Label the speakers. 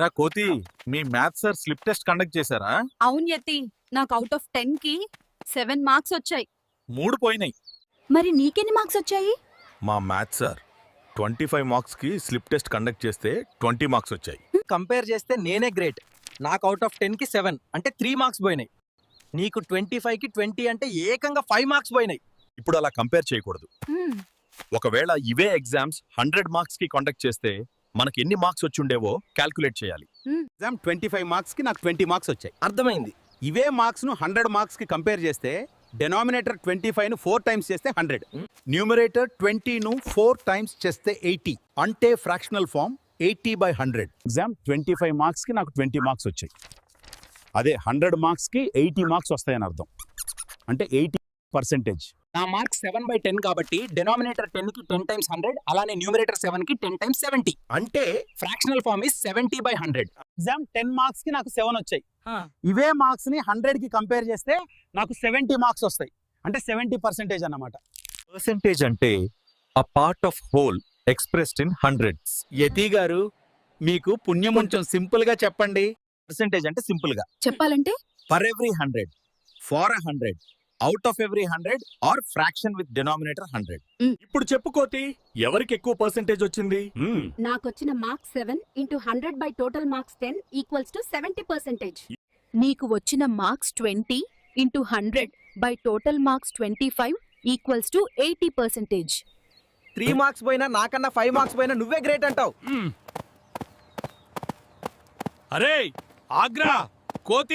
Speaker 1: రా కోతి, మీ maths sir slip test conduct చేశారా?
Speaker 2: అవును యతి, నాకు అవుట్ ఆఫ్ 10 కి 7 మార్క్స్ వచ్చాయి.
Speaker 1: 3 పోయినాయి.
Speaker 2: మరి నీకెన్ని మార్క్స్ వచ్చాయి?
Speaker 1: మా మ్యాథ్స్ సార్ 25 మార్క్స్ కి స్లిప్ టెస్ట్ కండక్ట్ చేస్తే 20 మార్క్స్ వచ్చాయి.
Speaker 3: కంపేర్ చేస్తే నేనే గ్రేట్. నాకు అవుట్ ఆఫ్ 10 కి 7 అంటే 3 మార్క్స్ పోయినాయి. నీకు 25 కి 20 అంటే ఏకంగా 5 మార్క్స్ పోయినాయి.
Speaker 1: ఇప్పుడు అలా కంపేర్ చేయకూడదు. ఒకవేళ ఇవే ఎగ్జామ్స్ 100 మార్క్స్ కి కండక్ట్ చేస్తే మనకి ఎన్ని మార్క్స్ వచ్చి ఉండేవో క్యాల్కులేట్ చేయాలి.
Speaker 4: ఎగ్జామ్ 25 మార్క్స్ కి నాకు 20 మార్క్స్ వచ్చాయి.
Speaker 3: అర్థమైంది.
Speaker 4: ఇవే మార్క్స్ ను 100 మార్క్స్ కి కంపేర్ చేస్తే డెనామినేటర్ 25 ను 4 టైమ్స్ చేస్తే 100, న్యూమరేటర్ 20 ను 4 టైమ్స్ చేస్తే 80, అంటే ఫ్రాక్షనల్ ఫార్మ్ 80/100. ఎగ్జామ్ 25 మార్క్స్ కి నాకు 20 మార్క్స్ వచ్చాయి. అదే 100 మార్క్స్ కి 80 మార్క్స్ వస్తాయని అర్థం, అంటే 80%.
Speaker 3: నా మార్క్స్ 7/10 కాబట్టి డెనామినేటర్ 10 కి 10 టైమ్స్ 100, అలానే న్యూమరేటర్ 7 కి 10 టైమ్స్ 70, అంటే fractional form is 70/100.
Speaker 4: Exam 10 marks కి నాకు 7 వచ్చాయి. ఇవే మార్క్స్ ని 100 కి కంపేర్ చేస్తే నాకు 70 మార్క్స్ వస్తాయి, అంటే 70% అన్నమాట.
Speaker 1: పర్సెంటేజ్ అంటే a part of whole expressed in hundreds.
Speaker 4: యతి గారు, మీకు పుణ్యం కొంచెం సింపుల్ గా చెప్పండి.
Speaker 1: పర్సెంటేజ్ అంటే సింపుల్ గా
Speaker 2: చెప్పాలంటే
Speaker 1: for every 100, for 100, out of every 100 or fraction with denominator 100. ఇప్పుడు చెప్పు కోతి, ఎవరికి ఎక్కువ పర్సెంటేజ్ వచ్చింది?
Speaker 2: నాకొచ్చిన marks 7 into 100 by total marks 10 equals to 70%.
Speaker 5: నీకు వచ్చిన marks 20 into 100 by total marks 25 equals to 80%.
Speaker 3: 3 marks పోయినా నాకన్నా 5 మార్క్స్ పోయినా నువ్వే గ్రేట్ అంటావు.
Speaker 6: అరే ఆగ్రా కోతి